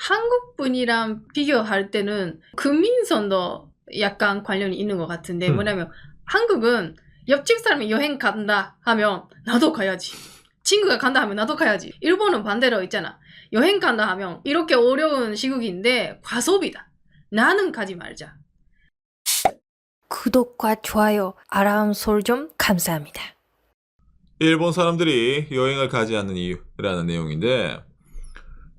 한국 분이랑 비교할 때는 국민성도 약간 관련이 있는 것 같은데 뭐냐면 한국은 옆집 사람이 여행 간다 하면 나도 가야지. 친구가 간다 하면 나도 가야지. 일본은 반대로 있잖아. 여행 간다 하면 이렇게 어려운 시국인데 과소비다. 나는 가지 말자. 구독과 좋아요, 알람 설정 감사합니다. 일본 사람들이 여행을 가지 않는 이유라는 내용인데,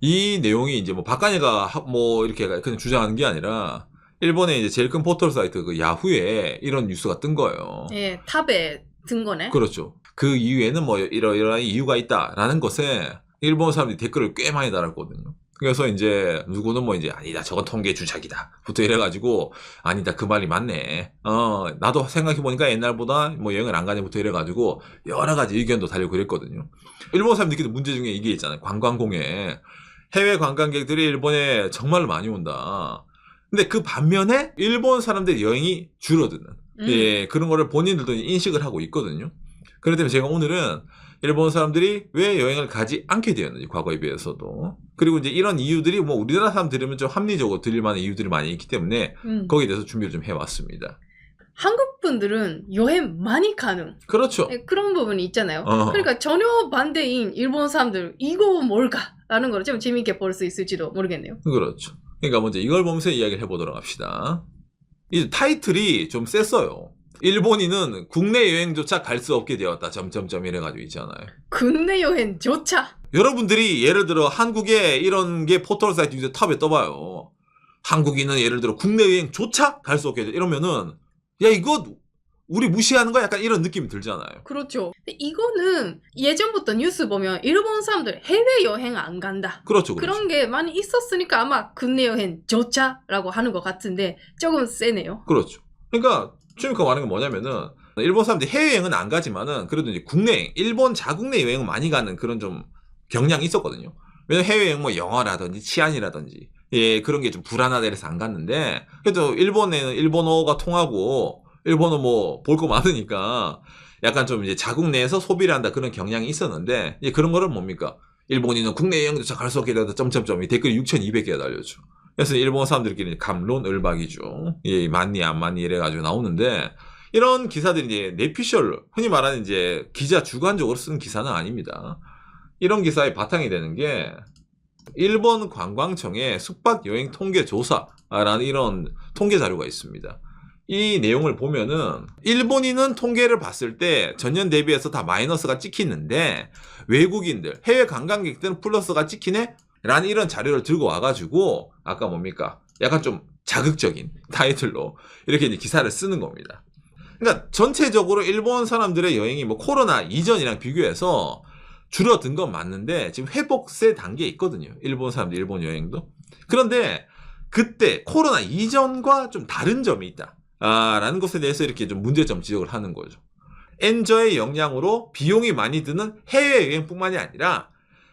이 내용이 이제 뭐 박간이가 뭐 이렇게 그냥 주장하는 게 아니라 일본의 이제 제일 큰 포털 사이트 그 야후에 이런 뉴스가 뜬 거예요. 예, 탑에 든 거네. 그렇죠. 그 이유에는 뭐 이러이러한 이유가 있다라는 것에 일본 사람들이 댓글을 꽤 많이 달았거든요. 그래서 이제 누구는 뭐 이제 아니다 저건 통계 주작이다부터 이래가지고 아니다 그 말이 맞네. 나도 생각해보니까 옛날보다 뭐 여행을 안 가냐부터 이래가지고 여러 가지 의견도 달리고 그랬거든요. 일본 사람들끼리 문제 중에 이게 있잖아요. 관광공해. 해외 관광객들이 일본에 정말 많이 온다. 근데 그 반면에 일본 사람들의 여행이 줄어드는 예, 그런 거를 본인들도 인식을 하고 있거든요. 그렇기 때문에 제가 오늘은 일본 사람들이 왜 여행을 가지 않게 되었는지 과거에 비해서도 그리고 이제 이런 이유들이 뭐 우리나라 사람 들으면 좀 합리적으로 들릴 만한 이유들이 많이 있기 때문에 거기에 대해서 준비를 좀 해왔습니다. 한국 분들은 여행 많이 가는 그렇죠. 그런 부분이 있잖아요. 그러니까 전혀 반대인 일본 사람들 이거 뭘까? 라는 걸 좀 재미있게 볼 수 있을지도 모르겠네요. 그렇죠. 그러니까 먼저 이걸 보면서 이야기를 해보도록 합시다. 이 타이틀이 좀 셌어요. 일본인은 국내 여행조차 갈 수 없게 되었다. 점점점 이래가지고 있잖아요. 국내 여행조차. 여러분들이 예를 들어 한국에 이런 게 포털 사이트 유저 탑에 떠봐요. 한국인은 예를 들어 국내 여행조차 갈 수 없게 돼. 이러면은 야 이거 우리 무시하는 거야? 약간 이런 느낌이 들잖아요. 그렇죠. 근데 이거는 예전부터 뉴스 보면 일본 사람들 해외여행 안 간다. 그렇죠. 그런 게 많이 있었으니까 아마 국내 여행조차라고 하는 것 같은데 조금 세네요. 그렇죠. 그러니까 지금 그 말하는 게 뭐냐면은 일본 사람들이 해외여행은 안 가지만은 그래도 이제 국내 여행, 일본 자국내 여행은 많이 가는 그런 좀 경향이 있었거든요. 왜냐면 해외여행 뭐 영어라든지 치안이라든지 예 그런 게 좀 불안하다 이래서 안 갔는데 그래도 일본에는 일본어가 통하고 일본어 뭐 볼 거 많으니까 약간 좀 이제 자국 내에서 소비를 한다 그런 경향이 있었는데 이제 그런 거는 뭡니까? 일본인은 국내 여행조차 갈 수 없게 되다 점점점 이 댓글이 6,200개가 달렸죠. 그래서 일본 사람들끼리 감론을박이죠. 예, 맞니 안 맞니 이래가지고 나오는데 이런 기사들이 이제 내피셜 흔히 말하는 이제 기자 주관적으로 쓰는 기사는 아닙니다. 이런 기사의 바탕이 되는 게 일본 관광청의 숙박 여행 통계 조사라는 이런 통계 자료가 있습니다. 이 내용을 보면은 일본인은 통계를 봤을 때 전년 대비해서 다 마이너스가 찍히는데 외국인들 해외 관광객들은 플러스가 찍히네? 라는 이런 자료를 들고 와가지고 아까 뭡니까? 약간 좀 자극적인 타이틀로 이렇게 이제 기사를 쓰는 겁니다. 그러니까 전체적으로 일본 사람들의 여행이 뭐 코로나 이전이랑 비교해서 줄어든 건 맞는데 지금 회복세 단계에 있거든요. 일본 사람들 일본 여행도. 그런데 그때 코로나 이전과 좀 다른 점이 있다. 라는 것에 대해서 이렇게 좀 문제점 지적을 하는 거죠. 엔저의 영향으로 비용이 많이 드는 해외여행뿐만이 아니라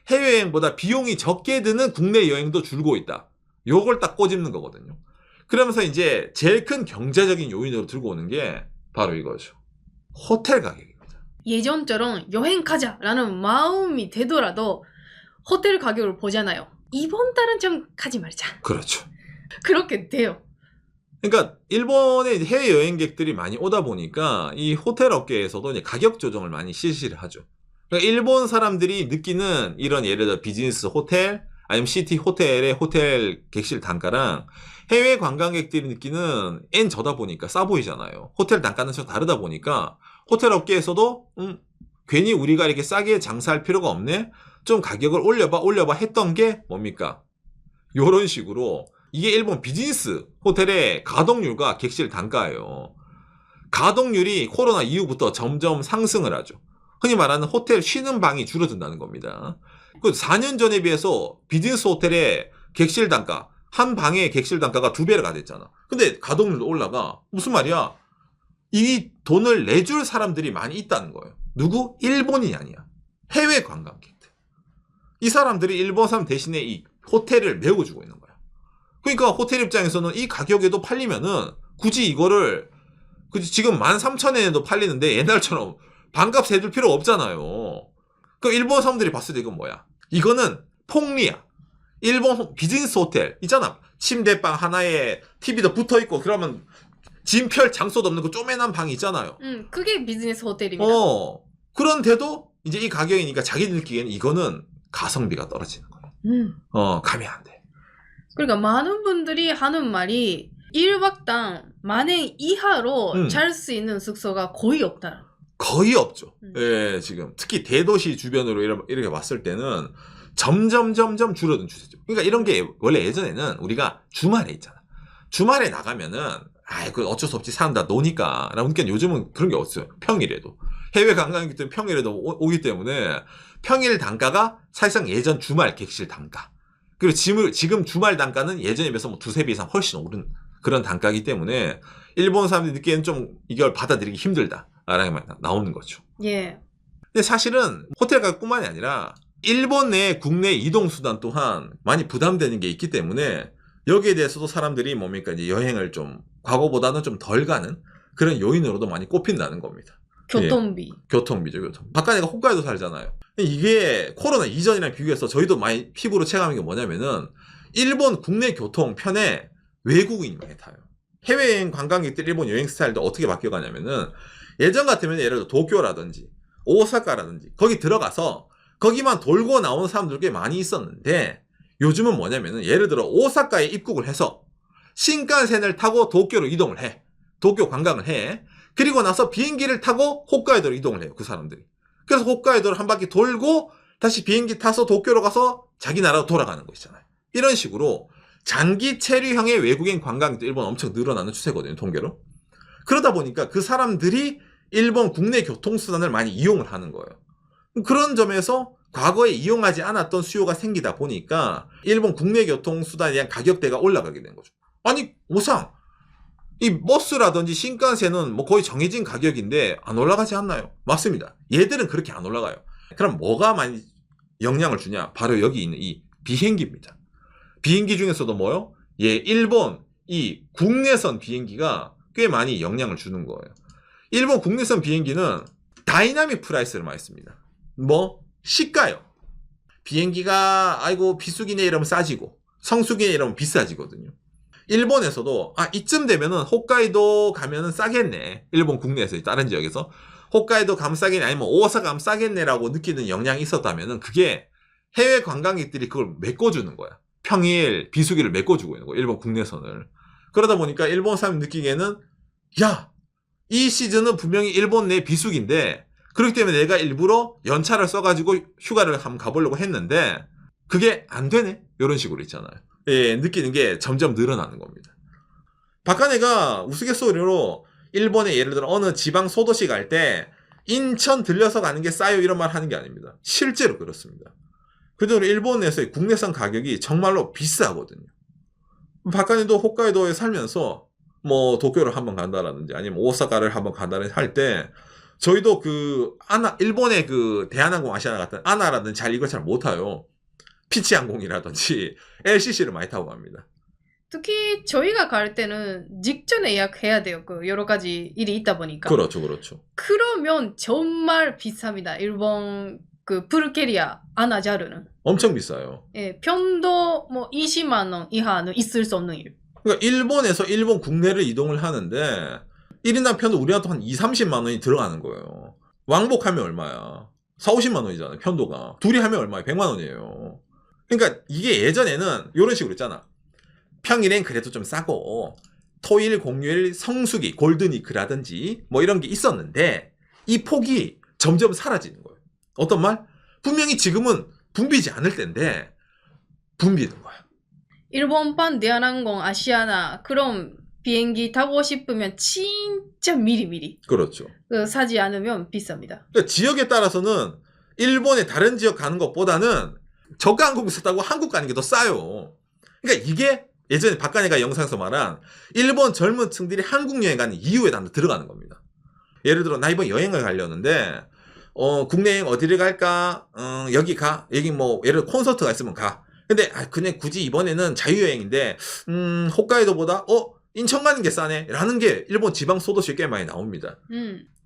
해외여행보다 비용이 적게 드는 국내 여행도 줄고 있다. 요걸 딱 꼬집는 거거든요. 그러면서 이제 제일 큰 경제적인 요인으로 들고 오는 게 바로 이거죠. 호텔 가격입니다. 예전처럼 여행 가자라는 마음이 되더라도 호텔 가격을 보잖아요. 이번 달은 좀 가지 말자. 그렇죠. 그렇게 돼요. 그러니까 일본에 해외 여행객들이 많이 오다 보니까 이 호텔 업계에서도 이제 가격 조정을 많이 실시를 하죠. 그러니까 일본 사람들이 느끼는 이런 예를 들어 비즈니스 호텔 아니면 시티 호텔의 호텔 객실 단가랑 해외 관광객들이 느끼는 N저다 보니까 싸 보이잖아요. 호텔 단가는 좀 다르다 보니까 호텔 업계에서도 괜히 우리가 이렇게 싸게 장사할 필요가 없네. 좀 가격을 올려봐 했던 게 뭡니까? 요런 식으로 이게 일본 비즈니스 호텔의 가동률과 객실 단가예요. 가동률이 코로나 이후부터 점점 상승을 하죠. 흔히 말하는 호텔 쉬는 방이 줄어든다는 겁니다. 그 4년 전에 비해서 비즈니스 호텔의 객실 단가, 한 방의 객실 단가가 2배가 됐잖아. 근데 가동률도 올라가. 무슨 말이야? 이 돈을 내줄 사람들이 많이 있다는 거예요. 누구? 일본인이 아니야. 해외 관광객들. 이 사람들이 일본 사람 대신에 이 호텔을 메워주고 있는 거야. 그러니까 호텔 입장에서는 이 가격에도 팔리면은 굳이 이거를 지금 13,000엔에도 팔리는데 옛날처럼 반값 해줄 필요 없잖아요. 그 일본 사람들이 봤을 때 이건 뭐야? 이거는 폭리야. 일본 비즈니스 호텔 있잖아. 침대방 하나에 TV도 붙어 있고 그러면 짐펼 장소도 없는 그 쪼매난 방이 있잖아요. 그게 비즈니스 호텔입니다. 그런데도 이제 이 가격이니까 자기들 느끼기에는 이거는 가성비가 떨어지는 거예요. 가면 안 돼. 그러니까 많은 분들이 하는 말이 1박당 10,000엔 이하로 잘 수 있는 숙소가 거의 없다. 거의 없죠. 예, 지금 특히 대도시 주변으로 이렇게 왔을 때는 점점 줄어든 추세죠. 그러니까 이런 게 원래 예전에는 우리가 주말에 있잖아. 주말에 나가면은 그 어쩔 수 없지 사람 다 노니까. 그러니까 요즘은 그런 게 없어요. 평일에도 해외 관광객 때문에 평일에도 오기 때문에 평일 단가가 사실상 예전 주말 객실 단가. 그리고 지금 주말 단가는 예전에 비해서 뭐 두세 배 이상 훨씬 오른 그런 단가이기 때문에 일본 사람들이 느끼기에는 좀 이걸 받아들이기 힘들다라는 말이 나오는 거죠. 예. 근데 사실은 호텔 가격뿐만이 아니라 일본 내 국내 이동 수단 또한 많이 부담되는 게 있기 때문에 여기에 대해서도 사람들이 뭡니까 이제 여행을 좀 과거보다는 좀 덜 가는 그런 요인으로도 많이 꼽힌다는 겁니다. 교통비. 예, 교통비죠. 박간애가 홋카이도 살잖아요. 이게 코로나 이전이랑 비교해서 저희도 많이 피부로 체감한 게 뭐냐면은 일본 국내 교통편에 외국인이 많이 타요. 해외여행 관광객들 일본 여행 스타일도 어떻게 바뀌어가냐면은 예전 같으면 예를 들어 도쿄라든지 오사카라든지 거기 들어가서 거기만 돌고 나오는 사람들 꽤 많이 있었는데 요즘은 뭐냐면은 예를 들어 오사카에 입국을 해서 신칸센을 타고 도쿄로 이동을 해. 도쿄 관광을 해. 그리고 나서 비행기를 타고 홋카이도로 이동을 해요. 그 사람들이. 그래서 홋카이도를 한 바퀴 돌고 다시 비행기 타서 도쿄로 가서 자기 나라로 돌아가는 거 있잖아요. 이런 식으로 장기 체류형의 외국인 관광객도 일본 엄청 늘어나는 추세거든요. 통계로. 그러다 보니까 그 사람들이 일본 국내 교통수단을 많이 이용을 하는 거예요. 그런 점에서 과거에 이용하지 않았던 수요가 생기다 보니까 일본 국내 교통수단에 대한 가격대가 올라가게 된 거죠. 아니 오상 이 버스라든지 신칸센은 뭐 거의 정해진 가격인데 안 올라가지 않나요? 맞습니다. 얘들은 그렇게 안 올라가요. 그럼 뭐가 많이 영향을 주냐? 바로 여기 있는 이 비행기입니다. 비행기 중에서도 뭐요? 일본 이 국내선 비행기가 꽤 많이 영향을 주는 거예요. 일본 국내선 비행기는 다이나믹 프라이스를 많이 씁니다. 시가요. 비행기가 아이고 비수기네 이러면 싸지고 성수기네 이러면 비싸지거든요. 일본에서도 이쯤 되면은 홋카이도 가면은 싸겠네. 일본 국내에서 다른 지역에서 홋카이도 가면 싸겠네 아니면 오사카 가면 싸겠네라고 느끼는 영향이 있었다면은 그게 해외 관광객들이 그걸 메꿔주는 거야. 평일 비수기를 메꿔주고 있는 거야. 일본 국내선을. 그러다 보니까 일본 사람이 느끼기에는 이 시즌은 분명히 일본 내 비수기인데 그렇기 때문에 내가 일부러 연차를 써가지고 휴가를 한번 가보려고 했는데 그게 안 되네. 이런 식으로 있잖아요. 느끼는 게 점점 늘어나는 겁니다. 박간애가 우스갯소리로 일본에 예를 들어 어느 지방 소도시 갈 때 인천 들려서 가는 게 싸요 이런 말 하는 게 아닙니다. 실제로 그렇습니다. 그대로 일본에서의 국내선 가격이 정말로 비싸거든요. 박간애도 홋카이도에 살면서 도쿄를 한번 간다라든지 아니면 오사카를 한번 간다든지 할 때 저희도 일본의 대한항공 아시아나 같은 아나라든지 이걸 잘 못 타요. 피치항공이라든지 LCC를 많이 타고 갑니다. 특히 저희가 갈 때는 직전에 예약해야 돼요. 여러 가지 일이 있다 보니까. 그렇죠. 그러면 정말 비쌉니다. 일본 프루캐리아 아나자르는. 엄청 비싸요. 편도 20만 원 이하는 있을 수 없는 일. 그러니까 일본에서 일본 국내를 이동을 하는데 1인당 편도 우리나라도 한 2-30만 원이 들어가는 거예요. 왕복하면 얼마야? 4-50만 원이잖아요. 편도가. 둘이 하면 얼마야? 100만 원이에요. 그러니까 이게 예전에는 이런 식으로 있잖아. 평일엔 그래도 좀 싸고 토일, 공휴일, 성수기, 골든위크라든지 이런 게 있었는데 이 폭이 점점 사라지는 거예요. 어떤 말? 분명히 지금은 붐비지 않을 텐데 붐비는 거야. 일본판 대한항공 아시아나 그런 비행기 타고 싶으면 진짜 미리미리. 그렇죠. 사지 않으면 비쌉니다. 그러니까 지역에 따라서는 일본의 다른 지역 가는 것보다는 저가 항공에서 타고 한국 가는 게 더 싸요. 그러니까 이게 예전에 박간애가 영상에서 말한 일본 젊은 층들이 한국 여행 가는 이유에 들어가는 겁니다. 예를 들어 나 이번 여행을 가려는데 국내 여행 어디를 갈까? 여기 가. 여기 예를 들어 콘서트가 있으면 가. 근데 그냥 굳이 이번에는 자유여행인데 홋카이도보다 인천 가는 게 싸네 라는 게 일본 지방 소도시에 꽤 많이 나옵니다.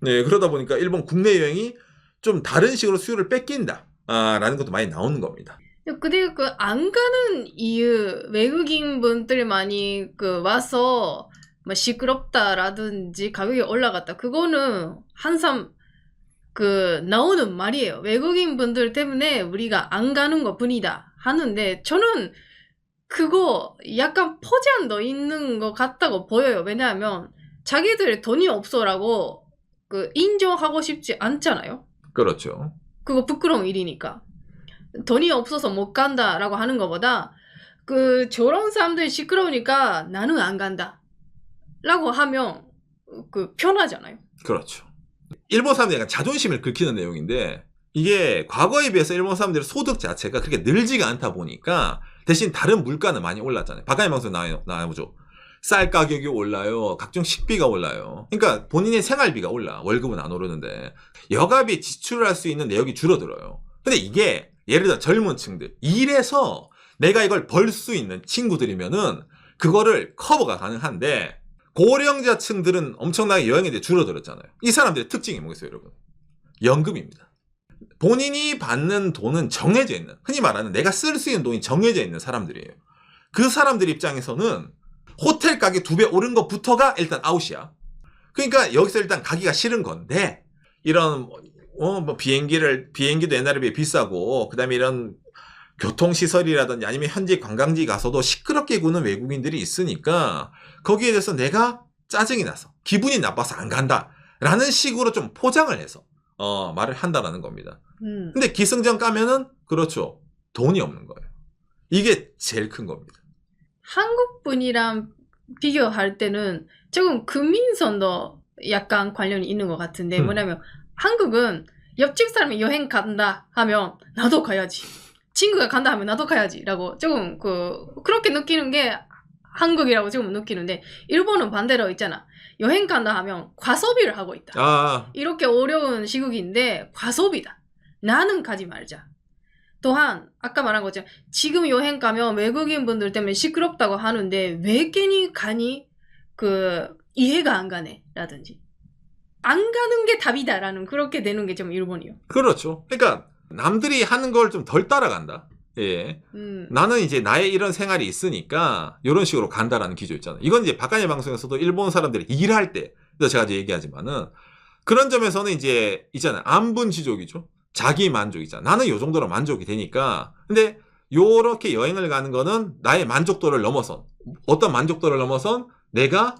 네, 그러다 보니까 일본 국내 여행이 좀 다른 식으로 수요를 뺏긴다 라는 것도 많이 나오는 겁니다. 근데 그 안 가는 이유, 외국인 분들만이 그 와서 뭐 시끄럽다라든지 가격이 올라갔다. 그거는 항상 그 나오는 말이에요. 외국인 분들 때문에 우리가 안 가는 것 뿐이다 하는데 저는 그거 약간 포장도 있는 것 같다고 보여요. 왜냐하면 자기들 돈이 없어라고 그 인정하고 싶지 않잖아요. 그렇죠. 그거 부끄러운 일이니까. 돈이 없어서 못 간다라고 하는 것보다 그 저런 사람들이 시끄러우니까 나는 안 간다 라고 하면 그 편하잖아요. 그렇죠. 일본 사람들이 약간 자존심을 긁히는 내용인데 이게 과거에 비해서 일본 사람들의 소득 자체가 그렇게 늘지가 않다 보니까 대신 다른 물가는 많이 올랐잖아요. 바깥의 방송 나오죠. 쌀 가격이 올라요. 각종 식비가 올라요. 그러니까 본인의 생활비가 올라. 월급은 안 오르는데 여가비 지출할 수 있는 내역이 줄어들어요. 근데 이게 예를 들어 젊은 층들 일해서 내가 이걸 벌 수 있는 친구들이면은 그거를 커버가 가능한데 고령자층들은 엄청나게 여행에 대해 줄어들었잖아요. 이 사람들의 특징이 뭐겠어요, 여러분? 연금입니다. 본인이 받는 돈은 정해져 있는, 흔히 말하는 내가 쓸 수 있는 돈이 정해져 있는 사람들이에요. 그 사람들 입장에서는 호텔 가격 2배 오른 것부터가 일단 아웃이야. 그러니까 여기서 일단 가기가 싫은 건데 이런 뭐 비행기도 옛날에 비해 비싸고 그다음에 이런 교통시설이라든지 아니면 현지 관광지 가서도 시끄럽게 구는 외국인들이 있으니까 거기에 대해서 내가 짜증이 나서 기분이 나빠서 안 간다 라는 식으로 좀 포장을 해서 말을 한다라는 겁니다. 근데 기승전 까면은 그렇죠. 돈이 없는 거예요. 이게 제일 큰 겁니다. 한국 분이랑 비교할 때는 조금 금민선도 약간 관련이 있는 것 같은데 뭐냐면 한국은 옆집 사람이 여행 간다 하면 나도 가야지. 친구가 간다 하면 나도 가야지 라고 조금 그렇게 느끼는 게 한국이라고 조금 느끼는데 일본은 반대로 있잖아. 여행 간다 하면 과소비를 하고 있다. 이렇게 어려운 시국인데 과소비다. 나는 가지 말자. 또한 아까 말한 것처럼 지금 여행 가면 외국인 분들 때문에 시끄럽다고 하는데 왜 괜히 가니? 이해가 안 가네 라든지 안 가는 게 답이다라는 그렇게 되는 게 좀 일본이요. 그렇죠. 그러니까 남들이 하는 걸 좀 덜 따라간다. 예. 나는 이제 나의 이런 생활이 있으니까 이런 식으로 간다라는 기조 있잖아요. 이건 이제 박간의 방송에서도 일본 사람들이 일할 때 제가 이제 얘기하지만은 그런 점에서는 이제 있잖아요. 안분지족이죠. 자기 만족이잖아. 나는 요 정도로 만족이 되니까. 근데 요렇게 여행을 가는 거는 나의 만족도를 넘어선 어떤 만족도를 넘어선 내가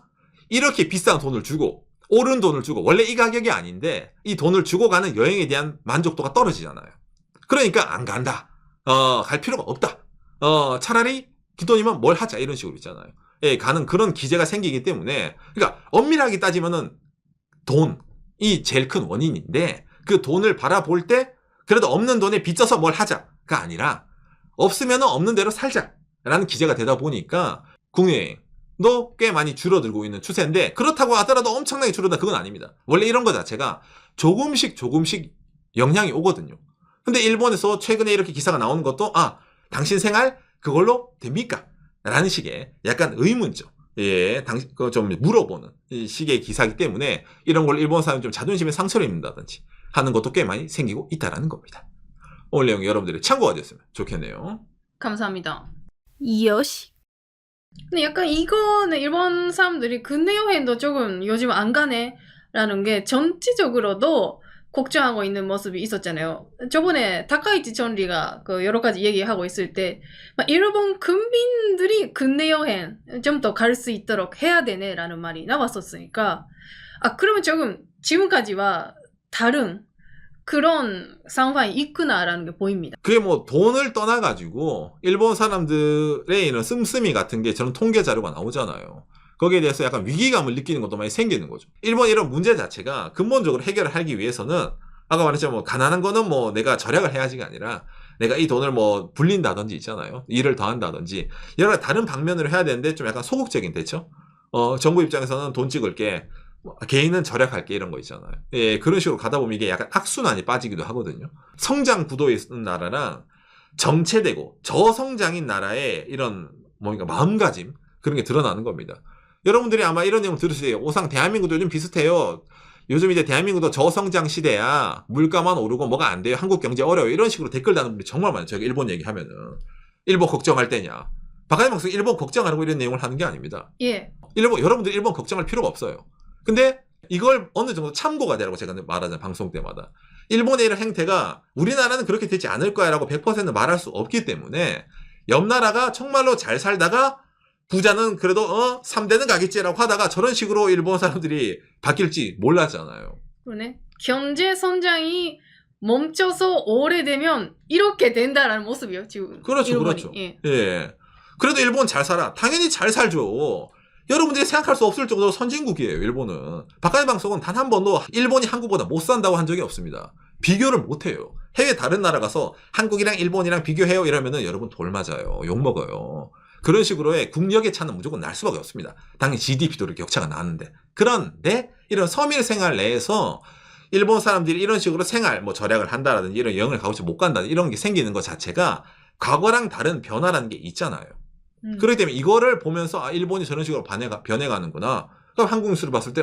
이렇게 비싼 돈을 주고 옳은 돈을 주고 원래 이 가격이 아닌데 이 돈을 주고 가는 여행에 대한 만족도가 떨어지잖아요. 그러니까 안 간다. 갈 필요가 없다. 차라리 그 돈이면 뭘 하자 이런 식으로 있잖아요. 예, 가는 그런 기제가 생기기 때문에 그러니까 엄밀하게 따지면은 돈이 제일 큰 원인인데 그 돈을 바라볼 때 그래도 없는 돈에 빚져서 뭘 하자가 아니라 없으면 없는 대로 살자라는 기제가 되다 보니까 국내여행도 꽤 많이 줄어들고 있는 추세인데 그렇다고 하더라도 엄청나게 줄어든다 그건 아닙니다. 원래 이런 거 자체가 조금씩 영향이 오거든요. 근데 일본에서 최근에 이렇게 기사가 나오는 것도 당신 생활 그걸로 됩니까? 라는 식의 약간 의문죠. 예, 좀 물어보는 식의 기사이기 때문에 이런 걸 일본 사람이 좀 자존심에 상처를 입는다든지 하는 것도 꽤 많이 생기고 있다라는 겁니다. 오늘 내용이 여러분들의 참고가 되었으면 좋겠네요. 감사합니다. 요시. 근데 약간 이거는 일본 사람들이 근대 여행도 조금 요즘 안 가네 라는 게 전체적으로도 걱정하고 있는 모습이 있었잖아요. 저번에 다카이치 전리가 여러 가지 얘기하고 있을 때 일본 국민들이 근대 여행 좀 더 갈 수 있도록 해야 되네 라는 말이 나왔었으니까 그러면 조금 지금까지와 다른 그런 상황이 있구나라는 게 보입니다. 그게 뭐 돈을 떠나가지고 일본 사람들의 이런 씀씀이 같은 게 저는 통계 자료가 나오잖아요. 거기에 대해서 약간 위기감을 느끼는 것도 많이 생기는 거죠. 일본 이런 문제 자체가 근본적으로 해결을 하기 위해서는 아까 말했지만 뭐 가난한 거는 뭐 내가 절약을 해야지가 아니라 내가 이 돈을 뭐 불린다든지 있잖아요. 일을 더 한다든지 여러 가지 다른 방면으로 해야 되는데 좀 약간 소극적인 대처. 정부 입장에서는 돈 찍을게. 개인은 절약할게 이런 거 있잖아요. 예, 그런 식으로 가다 보면 이게 약간 악순환이 빠지기도 하거든요. 성장 구도에 있는 나라랑 정체되고 저성장인 나라의 이런 뭔가 마음가짐 그런 게 드러나는 겁니다. 여러분들이 아마 이런 내용 들으실 때 오상 대한민국도 요즘 비슷해요. 요즘 이제 대한민국도 저성장 시대야. 물가만 오르고 뭐가 안 돼요. 한국 경제 어려워요. 이런 식으로 댓글 다는 분들이 정말 많아요. 저희가 일본 얘기하면은. 일본 걱정할 때냐. 박하진 방송 일본 걱정하라고 이런 내용을 하는 게 아닙니다. 예. 여러분들 일본 걱정할 필요가 없어요. 근데 이걸 어느 정도 참고가 되라고 제가 말하잖아요. 방송 때마다. 일본의 이런 행태가 우리나라는 그렇게 되지 않을 거야 라고 100% 말할 수 없기 때문에 옆 나라가 정말로 잘 살다가 부자는 그래도 3대는 가겠지라고 하다가 저런 식으로 일본 사람들이 바뀔지 몰랐잖아요. 그러네. 경제 성장이 멈춰서 오래되면 이렇게 된다라는 모습이요. 지금. 그렇죠. 일본이. 그렇죠. 예. 예. 그래도 일본 잘 살아. 당연히 잘 살죠. 여러분들이 생각할 수 없을 정도로 선진국이에요. 일본은. 박하진 방송은 단 한 번도 일본이 한국보다 못 산다고 한 적이 없습니다. 비교를 못 해요. 해외 다른 나라 가서 한국이랑 일본이랑 비교해요 이러면은 여러분 돌 맞아요. 욕 먹어요. 그런 식으로의 국력의 차는 무조건 날 수밖에 없습니다. 당연히 GDP도 이렇게 격차가 나는데. 그런데 이런 서민 생활 내에서 일본 사람들이 이런 식으로 생활, 뭐 절약을 한다라든지 이런 여행을 가고 싶어 못 간다든지 이런 게 생기는 것 자체가 과거랑 다른 변화라는 게 있잖아요. 그렇기 때문에 이거를 보면서 아, 일본이 저런 식으로 변해가는구나. 그럼 한국 뉴스를 봤을 때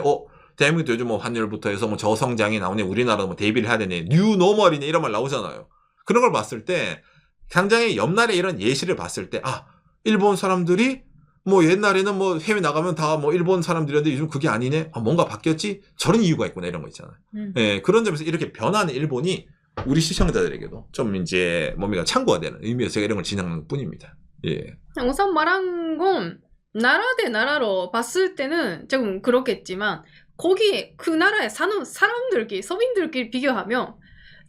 대한민국도 요즘 뭐 환율부터 해서 뭐 저성장이 나오네. 우리나라도 뭐 대비를 해야 되네. 뉴노멀이네. 이런 말 나오잖아요. 그런 걸 봤을 때 당장의 옆나라의 이런 예시를 봤을 때 아, 일본 사람들이 뭐 옛날에는 뭐 해외 나가면 다 뭐 일본 사람들이었는데 요즘 그게 아니네. 아, 뭔가 바뀌었지? 저런 이유가 있구나. 이런 거 있잖아요. 예, 그런 점에서 이렇게 변하는 일본이 우리 시청자들에게도 좀 이제 뭡니까 참고가 되는 의미에서 제가 이런 걸 진행하는 것 뿐입니다. 예. 우선 말한 건 나라 대 나라로 봤을 때는 조금 그렇겠지만 거기에 그 나라에 사는 사람들끼리 서민들끼리 비교하면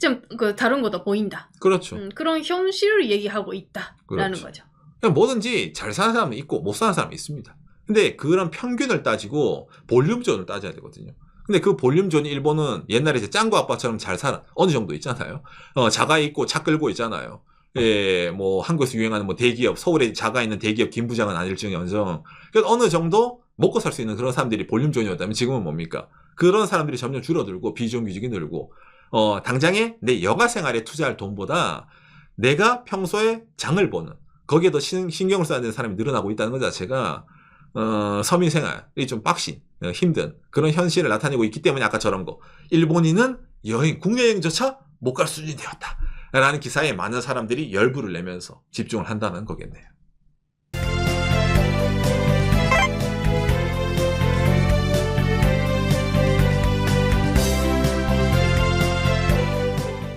좀 그 다른 것도 보인다. 그렇죠. 그런 현실을 얘기하고 있다라는 그렇죠. 거죠. 그냥 뭐든지 잘 사는 사람이 있고 못 사는 사람이 있습니다. 근데 그런 평균을 따지고 볼륨존을 따져야 되거든요. 근데 그 볼륨존이 일본은 옛날에 이제 짱구 아빠처럼 잘 살아 어느 정도 있잖아요. 자가 있고 차 끌고 있잖아요. 예, 뭐 한국에서 유행하는 뭐 대기업 서울에 자가 있는 대기업 김 부장은 아닐지언정 그래서 어느 정도 먹고 살 수 있는 그런 사람들이 볼륨존이었다면 지금은 뭡니까? 그런 사람들이 점점 줄어들고 비정규직이 늘고 당장에 내 여가 생활에 투자할 돈보다 내가 평소에 장을 보는 거기에 더 신경을 써야 되는 사람이 늘어나고 있다는 것 자체가 서민 생활이 좀 빡신 힘든 그런 현실을 나타내고 있기 때문에 아까 저런 거 일본인은 국내 여행조차 못 갈 수준이 되었다 라는 기사에 많은 사람들이 열불을 내면서 집중을 한다는 거겠네요.